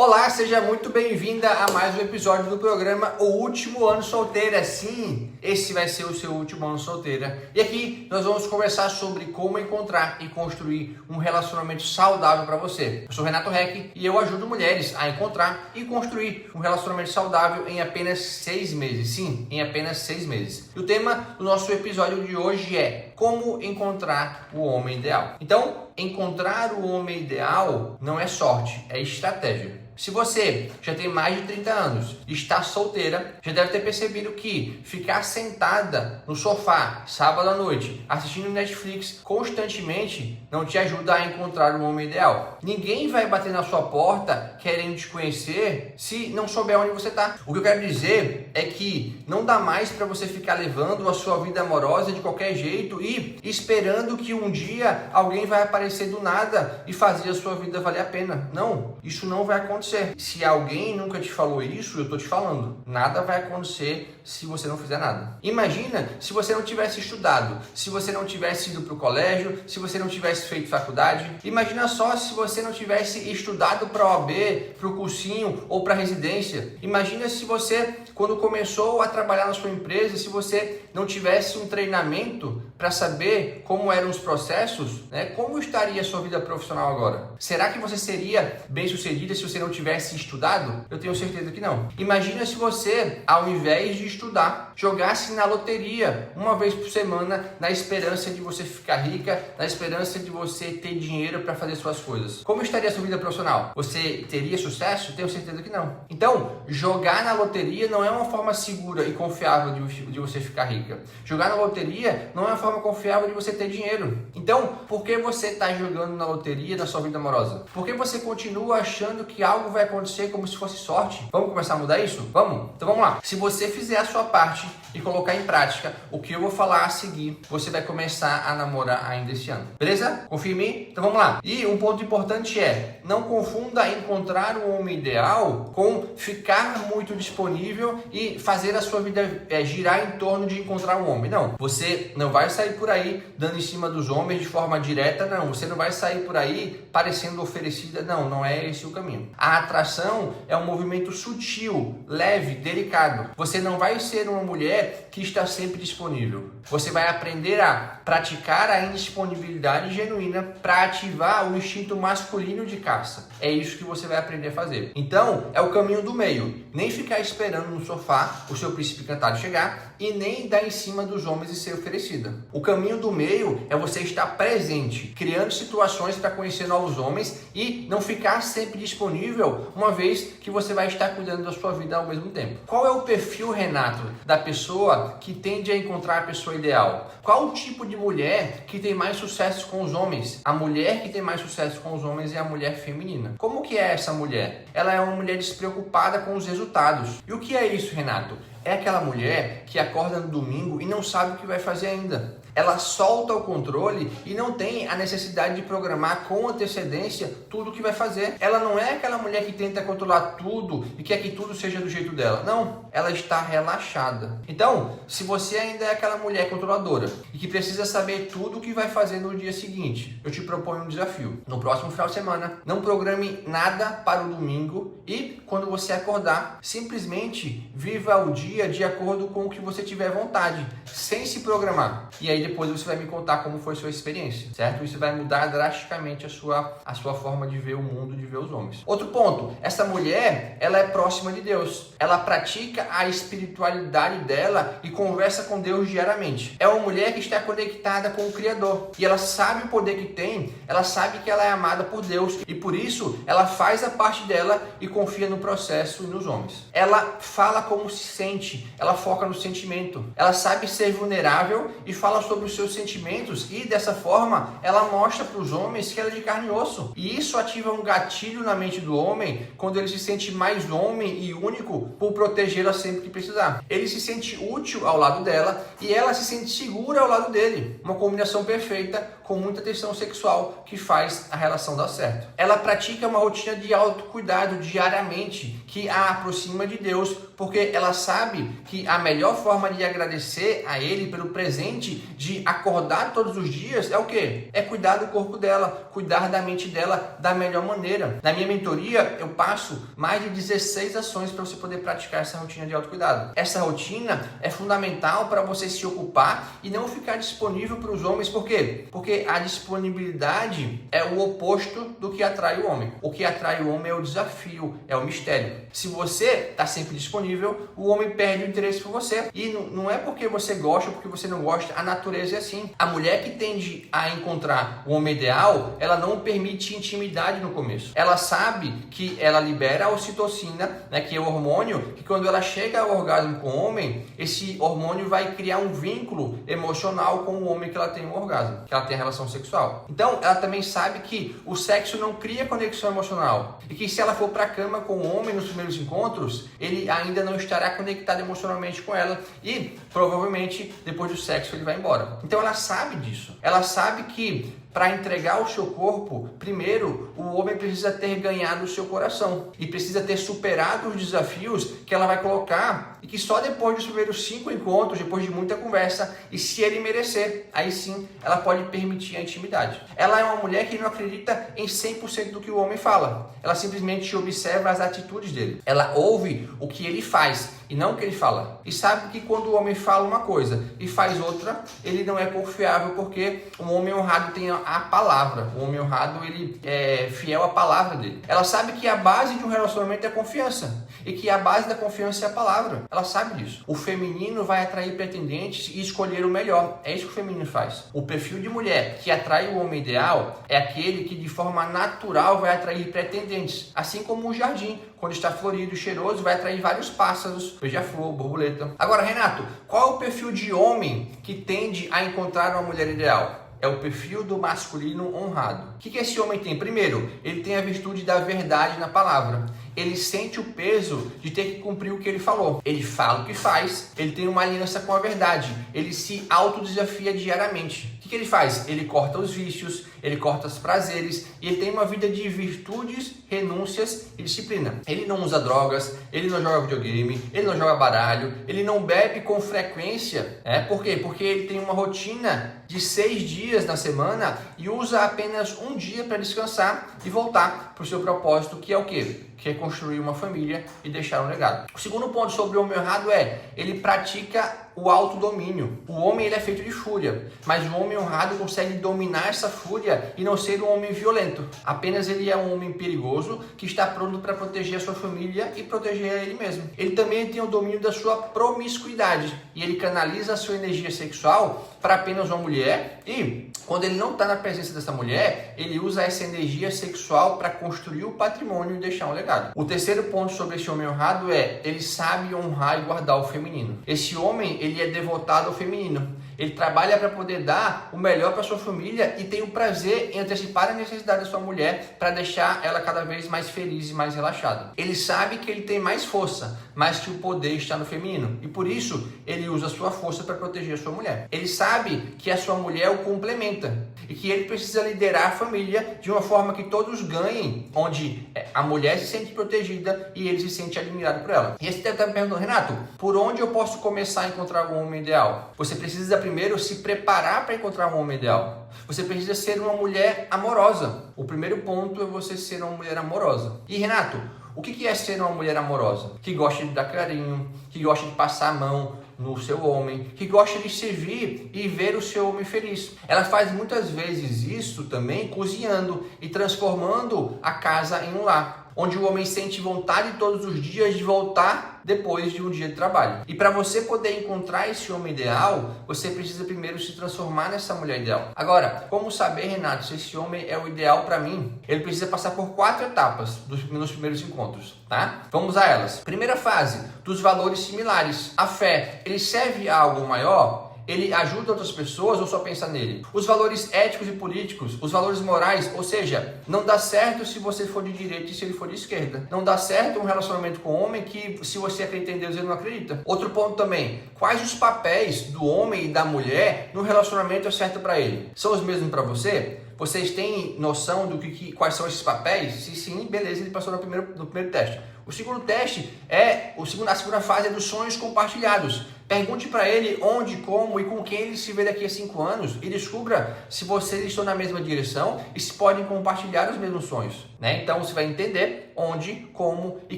Olá, seja muito bem-vinda a mais um episódio do programa O Último Ano Solteira. Sim, esse vai ser o seu último ano solteira. E aqui nós vamos conversar sobre como encontrar e construir um relacionamento saudável para você. Eu sou Renato Reck e eu ajudo mulheres a encontrar e construir um relacionamento saudável em apenas 6 meses. Sim, em apenas 6 meses. E o tema do nosso episódio de hoje é como encontrar o homem ideal. Então, encontrar o homem ideal não é sorte, é estratégia. Se você já tem mais de 30 anos e está solteira, já deve ter percebido que ficar sentada no sofá, sábado à noite, assistindo Netflix constantemente não te ajuda a encontrar o homem ideal. Ninguém vai bater na sua porta querendo te conhecer se não souber onde você está. O que eu quero dizer é que não dá mais para você ficar levando a sua vida amorosa de qualquer jeito e esperando que um dia alguém vai aparecer do nada e fazer a sua vida valer a pena. Não, isso não vai acontecer. Se alguém nunca te falou isso, eu tô te falando. Nada vai acontecer se você não fizer nada. Imagina se você não tivesse estudado, se você não tivesse ido para o colégio, se você não tivesse feito faculdade. Imagina só se você não tivesse estudado para a OAB, para o cursinho ou para a residência. Imagina se você, quando começou a trabalhar na sua empresa, se você não tivesse um treinamento para saber como eram os processos, né? Como estaria a sua vida profissional agora? Será que você seria bem-sucedida se você não tivesse estudado? Eu tenho certeza que não. Imagina se você, ao invés de estudar, jogasse na loteria uma vez por semana, na esperança de você ficar rica, na esperança de você ter dinheiro para fazer suas coisas. Como estaria a sua vida profissional? Você teria sucesso? Tenho certeza que não. Então, jogar na loteria não é uma forma segura e confiável de você ficar rica. Jogar na loteria não é uma forma confiável de você ter dinheiro. Então, por que você está jogando na loteria na sua vida amorosa? Por que você continua achando que algo vai acontecer como se fosse sorte? Vamos começar a mudar isso? Vamos? Então vamos lá. Se você fizer a sua parte e colocar em prática o que eu vou falar a seguir, você vai começar a namorar ainda esse ano. Beleza? Confia em mim? Então vamos lá. E um ponto importante é, não confunda encontrar o homem ideal com ficar muito disponível e fazer a sua vida girar em torno de encontrar um homem. Não. Você não vai sair por aí dando em cima dos homens de forma direta, não. Você não vai sair por aí parecendo oferecida, não. Não é esse o caminho. A atração é um movimento sutil, leve, delicado. Você não vai ser uma mulher que está sempre disponível. Você vai aprender a praticar a indisponibilidade genuína para ativar o instinto masculino de caça. É isso que você vai aprender a fazer. Então, é o caminho do meio. Nem ficar esperando no sofá o seu príncipe encantado chegar e nem dar em cima dos homens e ser oferecida. O caminho do meio é você estar presente, criando situações para conhecer novos homens e não ficar sempre disponível, uma vez que você vai estar cuidando da sua vida ao mesmo tempo. Qual é o perfil, Renato, da pessoa que tende a encontrar a pessoa ideal? Qual o tipo de mulher que tem mais sucesso com os homens? A mulher que tem mais sucesso com os homens é a mulher feminina. Como que é essa mulher? Ela é uma mulher despreocupada com os resultados. E o que é isso, Renato? É aquela mulher que acorda no domingo e não sabe o que vai fazer ainda. Ela solta o controle e não tem a necessidade de programar com antecedência tudo o que vai fazer. Ela não é aquela mulher que tenta controlar tudo e quer que tudo seja do jeito dela. Não, ela está relaxada. Então, se você ainda é aquela mulher controladora e que precisa saber tudo o que vai fazer no dia seguinte, eu te proponho um desafio. No próximo final de semana, não programe nada para o domingo e quando você acordar, simplesmente viva o dia de acordo com o que você tiver vontade, sem se programar. E aí depois você vai me contar como foi a sua experiência, certo? Isso vai mudar drasticamente a sua forma de ver o mundo, de ver os homens. Outro ponto, essa mulher, ela é próxima de Deus. Ela pratica a espiritualidade dela e conversa com Deus diariamente. É uma mulher que está conectada com o Criador. E ela sabe o poder que tem, ela sabe que ela é amada por Deus. E por isso, ela faz a parte dela e confia no processo e nos homens. Ela fala como se sente, ela foca no sentimento. Ela sabe ser vulnerável e fala sobre os seus sentimentos e dessa forma ela mostra para os homens que ela é de carne e osso. E isso ativa um gatilho na mente do homem quando ele se sente mais homem e único por protegê-la sempre que precisar. Ele se sente útil ao lado dela e ela se sente segura ao lado dele. Uma combinação perfeita com muita tensão sexual que faz a relação dar certo. Ela pratica uma rotina de autocuidado diariamente que a aproxima de Deus, porque ela sabe que a melhor forma de agradecer a Ele pelo presente de acordar todos os dias é o quê? É cuidar do corpo dela, cuidar da mente dela da melhor maneira. Na minha mentoria, eu passo mais de 16 ações para você poder praticar essa rotina de autocuidado. Essa rotina é fundamental para você se ocupar e não ficar disponível para os homens. Por quê? Porque a disponibilidade é o oposto do que atrai o homem. O que atrai o homem é o desafio, é o mistério. Se você está sempre disponível, o homem perde o interesse por você. E não é porque você gosta ou porque você não gosta, a natureza é assim. A mulher que tende a encontrar o homem ideal, ela não permite intimidade no começo. Ela sabe que ela libera a ocitocina, né, que é o hormônio, que quando ela chega ao orgasmo com o homem, esse hormônio vai criar um vínculo emocional com o homem que ela tem um orgasmo, que ela tem a relação sexual. Então, ela também sabe que o sexo não cria conexão emocional e que se ela for para a cama com o homem nos primeiros encontros, ele ainda não estará conectado emocionalmente com ela e provavelmente depois do sexo ele vai embora. Então ela sabe disso. Ela sabe que para entregar o seu corpo, primeiro o homem precisa ter ganhado o seu coração e precisa ter superado os desafios que ela vai colocar e que só depois dos primeiros 5 encontros, depois de muita conversa e se ele merecer, aí sim ela pode permitir a intimidade. Ela é uma mulher que não acredita em 100% do que o homem fala. Ela simplesmente observa as atitudes dele. Ela ouve o que ele faz e não o que ele fala. E sabe que quando o homem fala uma coisa e faz outra, ele não é confiável, porque um homem honrado tem a palavra. O homem honrado, ele é fiel à palavra dele. Ela sabe que a base de um relacionamento é a confiança e que a base da confiança é a palavra. Ela sabe disso. O feminino vai atrair pretendentes e escolher o melhor. É isso que o feminino faz. O perfil de mulher que atrai o homem ideal é aquele que de forma natural vai atrair pretendentes. Assim como o jardim, quando está florido e cheiroso, vai atrair vários pássaros, beija-flor, borboleta. Agora, Renato, qual é o perfil de homem que tende a encontrar uma mulher ideal? É o perfil do masculino honrado. O que esse homem tem? Primeiro, ele tem a virtude da verdade na palavra. Ele sente o peso de ter que cumprir o que ele falou. Ele fala o que faz, ele tem uma aliança com a verdade. Ele se autodesafia diariamente. O que ele faz? Ele corta os vícios, ele corta os prazeres e ele tem uma vida de virtudes, renúncias e disciplina. Ele não usa drogas, ele não joga videogame, ele não joga baralho, ele não bebe com frequência. Por quê? Porque ele tem uma rotina de 6 dias na semana e usa apenas um dia para descansar e voltar para o seu propósito, que é o quê? Que é construir uma família e deixar um legado. O segundo ponto sobre o homem honrado é, ele pratica o autodomínio. O homem, ele é feito de fúria, mas o homem honrado consegue dominar essa fúria e não ser um homem violento. Apenas ele é um homem perigoso que está pronto para proteger a sua família e proteger a ele mesmo. Ele também tem o domínio da sua promiscuidade e ele canaliza a sua energia sexual para apenas uma mulher e quando ele não está na presença dessa mulher, ele usa essa energia sexual para construir o patrimônio e deixar um legado. O terceiro ponto sobre esse homem honrado é, ele sabe honrar e guardar o feminino. Esse homem, ele é devotado ao feminino. Ele trabalha para poder dar o melhor para sua família e tem o prazer em antecipar a necessidade da sua mulher para deixar ela cada vez mais feliz e mais relaxada. Ele sabe que ele tem mais força, mas que o poder está no feminino. E por isso, ele usa a sua força para proteger a sua mulher. Ele sabe que a sua mulher o complementa e que ele precisa liderar a família de uma forma que todos ganhem, onde a mulher se sente protegida e ele se sente admirado por ela. E esse deve estar me perguntando, Renato, por onde eu posso começar a encontrar um homem ideal? Você precisa primeiro se preparar para encontrar um homem ideal. Você precisa ser uma mulher amorosa. O primeiro ponto é você ser uma mulher amorosa. E Renato, o que é ser uma mulher amorosa? Que gosta de dar carinho, que gosta de passar a mão no seu homem, que gosta de servir e ver o seu homem feliz. Ela faz muitas vezes isso também cozinhando e transformando a casa em um lar, onde o homem sente vontade todos os dias de voltar depois de um dia de trabalho. E para você poder encontrar esse homem ideal, você precisa primeiro se transformar nessa mulher ideal. Agora, como saber, Renato, se esse homem é o ideal para mim? Ele precisa passar por 4 etapas nos primeiros encontros, tá? Vamos a elas. Primeira fase, dos valores similares. A fé, ele serve a algo maior? Ele ajuda outras pessoas ou só pensa nele? Os valores éticos e políticos, os valores morais, ou seja, não dá certo se você for de direita e se ele for de esquerda. Não dá certo um relacionamento com um homem que, se você acredita em Deus, ele não acredita. Outro ponto também, quais os papéis do homem e da mulher no relacionamento é certo para ele? São os mesmos para você? Vocês têm noção do quais são esses papéis? Se sim, beleza, ele passou no primeiro teste. O segundo teste a segunda fase é dos sonhos compartilhados. Pergunte para ele onde, como e com quem ele se vê daqui a 5 anos e descubra se vocês estão na mesma direção e se podem compartilhar os mesmos sonhos, né? Então você vai entender onde, como e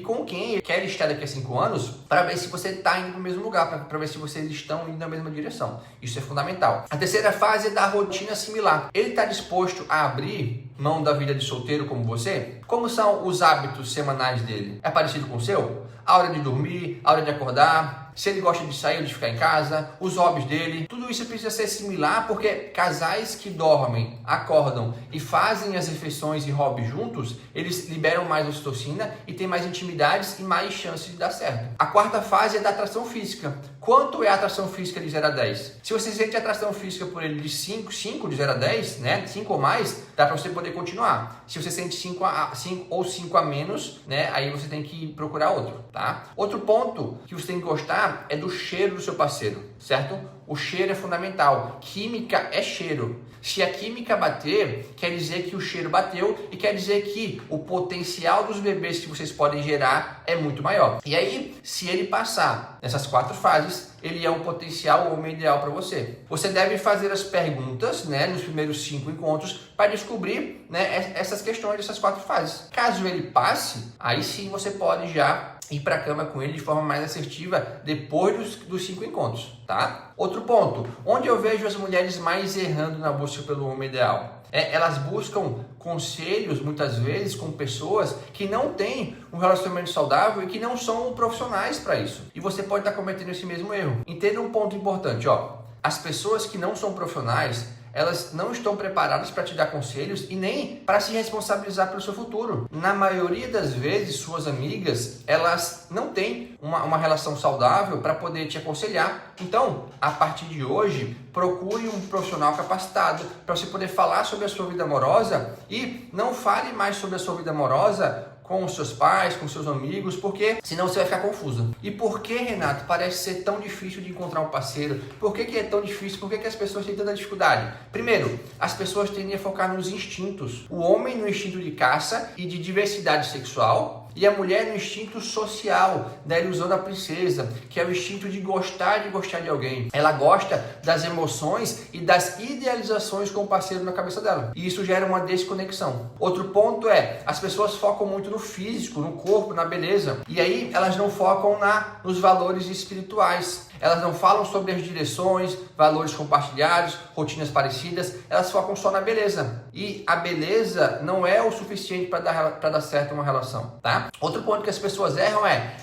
com quem ele quer estar daqui a 5 anos para ver se você está indo para o mesmo lugar, para ver se vocês estão indo na mesma direção. Isso é fundamental. A terceira fase é da rotina similar. Ele está disposto a abrir mão da vida de solteiro como você? Como são os hábitos semanais dele? É parecido com o seu? A hora de dormir, a hora de acordar, se ele gosta de sair ou de ficar em casa, os hobbies dele, tudo isso precisa ser similar, porque casais que dormem, acordam e fazem as refeições e hobbies juntos, eles liberam mais ocitocina e tem mais intimidades e mais chances de dar certo. A quarta fase é da atração física. Quanto é a atração física de 0 a 10? Se você sente atração física por ele de 5 de 0 a 10, né? 5 ou mais, dá para você poder continuar. Se você sente 5 ou 5 a menos, né? Aí você tem que procurar outro, tá? Outro ponto que você tem que gostar é do cheiro do seu parceiro, certo? O cheiro é fundamental. Química é cheiro. Se a química bater, quer dizer que o cheiro bateu e quer dizer que o potencial dos bebês que vocês podem gerar é muito maior. E aí, se ele passar nessas 4 fases, ele é um potencial homem ideal para você. Você deve fazer as perguntas, né, nos primeiros 5 encontros para descobrir, né, essas questões dessas 4 fases. Caso ele passe, aí sim você pode já ir para a cama com ele de forma mais assertiva depois dos 5 encontros, tá? Outro ponto, onde eu vejo as mulheres mais errando na busca pelo homem ideal? Elas buscam conselhos, muitas vezes, com pessoas que não têm um relacionamento saudável e que não são profissionais para isso. E você pode estar cometendo esse mesmo erro. Entenda um ponto importante, ó. As pessoas que não são profissionais, elas não estão preparadas para te dar conselhos e nem para se responsabilizar pelo seu futuro. Na maioria das vezes, suas amigas, elas não têm uma relação saudável para poder te aconselhar. Então, a partir de hoje, procure um profissional capacitado para você poder falar sobre a sua vida amorosa e não fale mais sobre a sua vida amorosa com os seus pais, com seus amigos, porque senão você vai ficar confuso. E por que, Renato, parece ser tão difícil de encontrar um parceiro? Por que é tão difícil? Por que as pessoas têm tanta dificuldade? Primeiro, as pessoas tendem a focar nos instintos. O homem no instinto de caça e de diversidade sexual, e a mulher no instinto social, da ilusão da princesa, que é o instinto de gostar de alguém. Ela gosta das emoções e das idealizações com o parceiro na cabeça dela. E isso gera uma desconexão. Outro ponto é, as pessoas focam muito no físico, no corpo, na beleza. E aí elas não focam nos valores espirituais. Elas não falam sobre as direções, valores compartilhados, rotinas parecidas. Elas focam só na beleza. E a beleza não é o suficiente para dar certo uma relação, tá? Outro ponto que as pessoas erram é,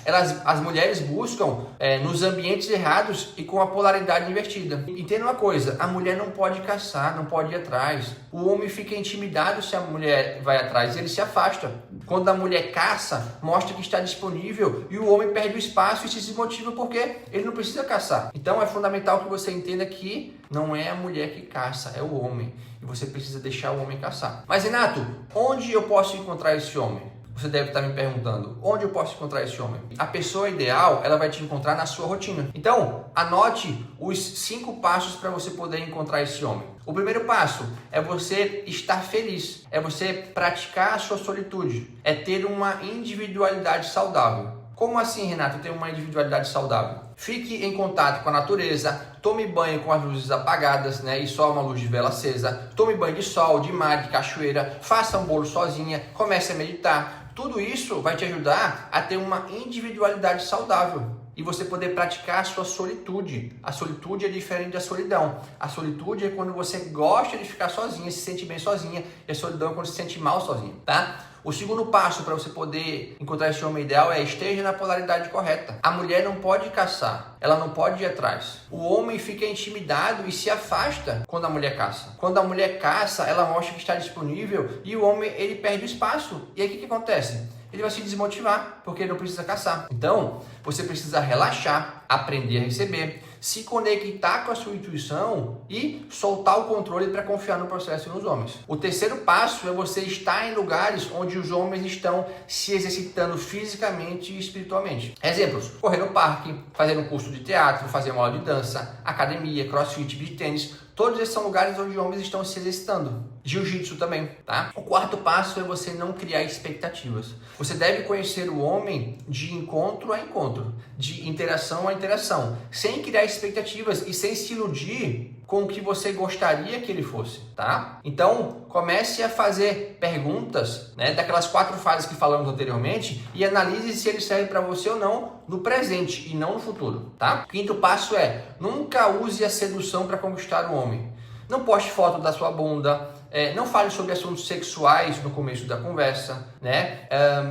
as mulheres buscam nos ambientes errados e com a polaridade invertida. Entenda uma coisa, a mulher não pode caçar, não pode ir atrás. O homem fica intimidado se a mulher vai atrás, ele se afasta. Quando a mulher caça, mostra que está disponível e o homem perde o espaço e se desmotiva porque ele não precisa caçar. Então é fundamental que você entenda que não é a mulher que caça, é o homem. E você precisa deixar o homem caçar. Mas Renato, onde eu posso encontrar esse homem? Você deve estar me perguntando, onde eu posso encontrar esse homem? A pessoa ideal, ela vai te encontrar na sua rotina. Então, anote os 5 passos para você poder encontrar esse homem. O primeiro passo é você estar feliz, é você praticar a sua solitude, é ter uma individualidade saudável. Como assim, Renato, ter uma individualidade saudável? Fique em contato com a natureza, tome banho com as luzes apagadas, né, e só uma luz de vela acesa, tome banho de sol, de mar, de cachoeira, faça um bolo sozinha, comece a meditar. Tudo isso vai te ajudar a ter uma individualidade saudável e você poder praticar a sua solitude. A solitude é diferente da solidão. A solitude é quando você gosta de ficar sozinha, se sente bem sozinha, e a solidão é quando se sente mal sozinha, tá? O segundo passo para você poder encontrar esse homem ideal é esteja na polaridade correta. A mulher não pode caçar, ela não pode ir atrás. O homem fica intimidado e se afasta quando a mulher caça. Quando a mulher caça, ela mostra que está disponível e o homem ele perde o espaço. E aí o que acontece? Ele vai se desmotivar porque ele não precisa caçar. Então, você precisa relaxar, aprender a receber, se conectar com a sua intuição e soltar o controle para confiar no processo e nos homens. O terceiro passo é você estar em lugares onde os homens estão se exercitando fisicamente e espiritualmente. Exemplos: correr no parque, fazer um curso de teatro, fazer uma aula de dança, academia, crossfit, beach tênis. Todos esses são lugares onde os homens estão se exercitando. jiu-jitsu também, tá? O quarto passo é você não criar expectativas. Você deve conhecer o homem de encontro a encontro, de interação a interação, sem criar expectativas e sem se iludir com o que você gostaria que ele fosse, tá? Então, comece a fazer perguntas, né, daquelas 4 fases que falamos anteriormente e analise se ele serve para você ou não no presente e não no futuro, tá? O quinto passo é, nunca use a sedução para conquistar o homem. Não poste foto da sua bunda, não fale sobre assuntos sexuais no começo da conversa, né?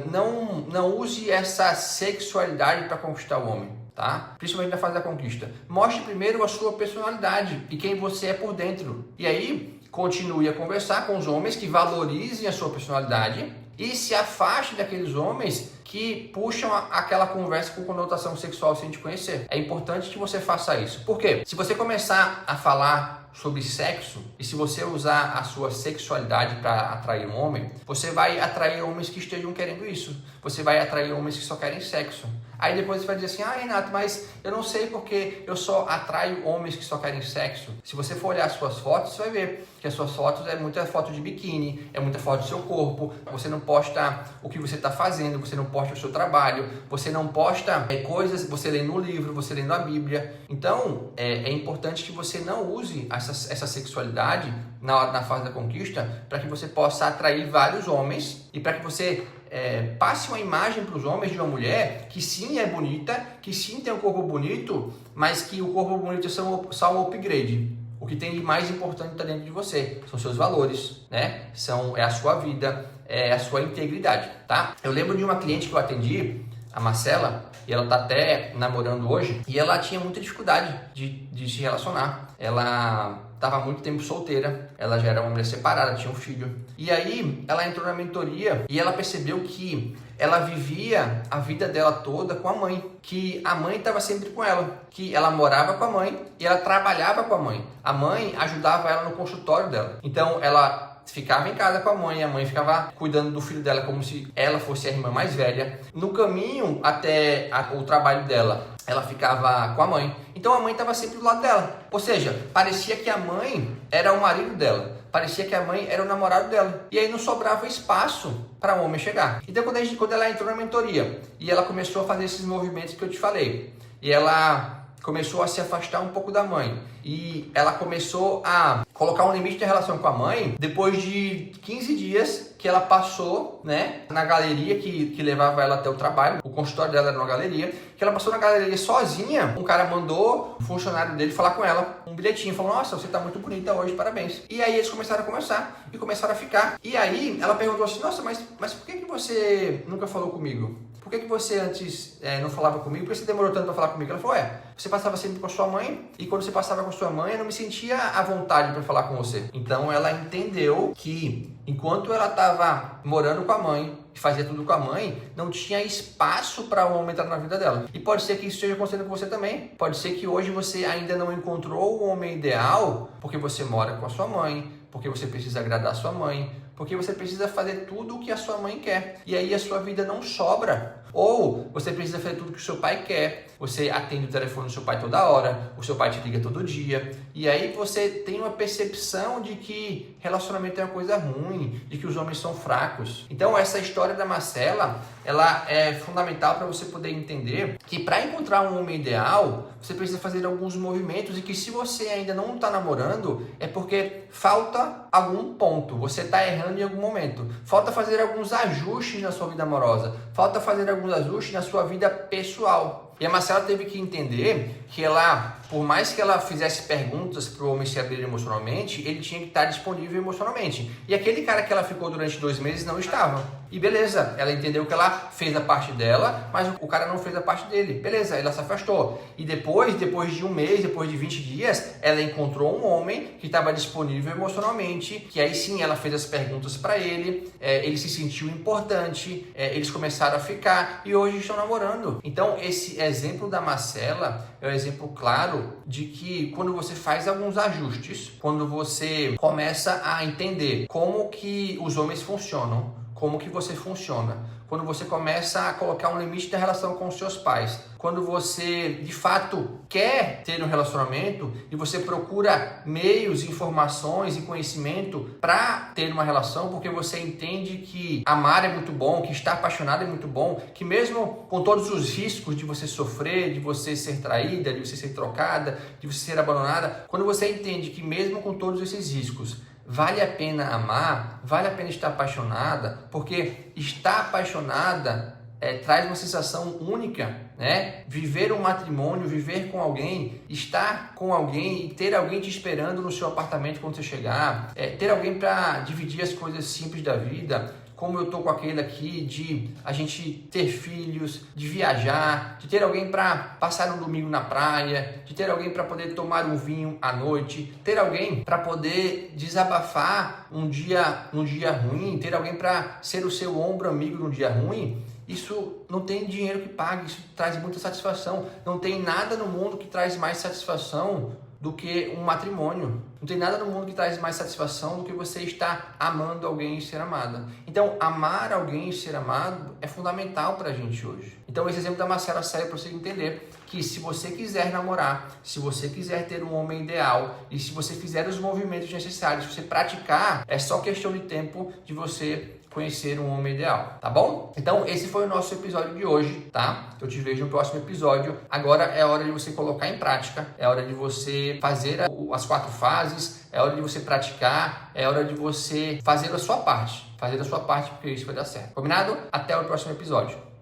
Não use essa sexualidade para conquistar o homem. Tá? Principalmente na fase da conquista. Mostre primeiro a sua personalidade e quem você é por dentro. E aí, continue a conversar com os homens que valorizem a sua personalidade e se afaste daqueles homens que puxam aquela conversa com conotação sexual sem te conhecer. É importante que você faça isso. Por quê? Se você começar a falar sobre sexo e se você usar a sua sexualidade para atrair um homem, você vai atrair homens que estejam querendo isso. Você vai atrair homens que só querem sexo. Aí depois você vai dizer assim, Renato, mas eu não sei porque eu só atraio homens que só querem sexo. Se você for olhar as suas fotos, você vai ver que as suas fotos é muita foto de biquíni, é muita foto do seu corpo, você não posta o que você está fazendo, você não posta o seu trabalho, você não posta coisas, você lê no livro, você lê na Bíblia. Então, é importante que você não use essa sexualidade na fase da conquista para que você possa atrair vários homens e para que você passe uma imagem para os homens de uma mulher que sim é bonita, que sim tem um corpo bonito, mas que o corpo bonito é só um upgrade. O que tem de mais importante está dentro de você, são seus valores, né? É a sua vida, é a sua integridade, tá? Eu lembro de uma cliente que eu atendi, a Marcela, e ela tá até namorando hoje, e ela tinha muita dificuldade de se relacionar. Ela estava há muito tempo solteira, ela já era uma mulher separada, tinha um filho. E aí ela entrou na mentoria e ela percebeu que ela vivia a vida dela toda com a mãe, que a mãe estava sempre com ela, que ela morava com a mãe e ela trabalhava com a mãe. A mãe ajudava ela no consultório dela. Então ela ficava em casa com a mãe ficava cuidando do filho dela como se ela fosse a irmã mais velha. No caminho até o trabalho dela, ela ficava com a mãe. Então a mãe estava sempre do lado dela. Ou seja, parecia que a mãe era o marido dela. Parecia que a mãe era o namorado dela. E aí não sobrava espaço para o homem chegar. Então quando ela entrou na mentoria e ela começou a fazer esses movimentos que eu te falei, e ela começou a se afastar um pouco da mãe e ela começou a colocar um limite de relação com a mãe, depois de 15 dias que ela passou, né, na galeria que levava ela até o trabalho, o consultório dela era uma galeria, que ela passou na galeria sozinha, um cara mandou o funcionário dele falar com ela, um bilhetinho, falou, nossa, você tá muito bonita hoje, parabéns. E aí eles começaram a conversar e começaram a ficar. E aí ela perguntou assim, nossa, mas por que você nunca falou comigo? Por que você antes não falava comigo? Por que você demorou tanto para falar comigo? Ela falou, você passava sempre com a sua mãe e quando você passava com a sua mãe eu não me sentia à vontade para falar com você. Então ela entendeu que enquanto ela estava morando com a mãe e fazia tudo com a mãe, não tinha espaço para o homem entrar na vida dela. E pode ser que isso esteja acontecendo com você também. Pode ser que hoje você ainda não encontrou o homem ideal porque você mora com a sua mãe, porque você precisa agradar a sua mãe, porque você precisa fazer tudo o que a sua mãe quer. E aí a sua vida não sobra. Ou você precisa fazer tudo o que o seu pai quer. Você atende o telefone do seu pai toda hora. O seu pai te liga todo dia. E aí você tem uma percepção de que relacionamento é uma coisa ruim. De que os homens são fracos. Então essa história da Marcela, ela é fundamental para você poder entender que para encontrar um homem ideal, você precisa fazer alguns movimentos. E que se você ainda não está namorando, é porque falta algum ponto. Você está errando em algum momento. Falta fazer alguns ajustes na sua vida amorosa. Falta fazer alguns ajustes na sua vida pessoal. E a Marcela teve que entender que ela, por mais que ela fizesse perguntas para o homem se abrir emocionalmente, ele tinha que estar disponível emocionalmente. E aquele cara que ela ficou durante 2 meses não estava. E beleza, ela entendeu que ela fez a parte dela, mas o cara não fez a parte dele. Beleza, ela se afastou. E depois de 1 mês, depois de 20 dias, ela encontrou um homem que estava disponível emocionalmente, que aí sim ela fez as perguntas para ele, ele se sentiu importante, eles começaram a ficar e hoje estão namorando. Então esse exemplo da Marcela é um exemplo claro de que quando você faz alguns ajustes, quando você começa a entender como que os homens funcionam, como que você funciona. Quando você começa a colocar um limite da relação com os seus pais. Quando você, de fato, quer ter um relacionamento e você procura meios, informações e conhecimento para ter uma relação, porque você entende que amar é muito bom, que estar apaixonado é muito bom, que mesmo com todos os riscos de você sofrer, de você ser traída, de você ser trocada, de você ser abandonada, quando você entende que mesmo com todos esses riscos, vale a pena amar, vale a pena estar apaixonada, porque estar apaixonada traz uma sensação única, né? Viver um matrimônio, viver com alguém, estar com alguém e ter alguém te esperando no seu apartamento quando você chegar, ter alguém para dividir as coisas simples da vida, como eu tô com aquele aqui de a gente ter filhos, de viajar, de ter alguém para passar um domingo na praia, de ter alguém para poder tomar um vinho à noite, ter alguém para poder desabafar um dia ruim, ter alguém para ser o seu ombro amigo num dia ruim. Isso não tem dinheiro que pague, isso traz muita satisfação. Não tem nada no mundo que traz mais satisfação do que um matrimônio. Não tem nada no mundo que traz mais satisfação do que você estar amando alguém e ser amada. Então, amar alguém e ser amado é fundamental pra gente hoje. Então, esse exemplo da Marcela serve para você entender que se você quiser namorar, se você quiser ter um homem ideal e se você fizer os movimentos necessários, se você praticar, é só questão de tempo de você conhecer um homem ideal, tá bom? Então, esse foi o nosso episódio de hoje, tá? Eu te vejo no próximo episódio. Agora é hora de você colocar em prática, é hora de você fazer as 4 fases, é hora de você praticar, é hora de você fazer a sua parte, porque isso vai dar certo. Combinado? Até o próximo episódio.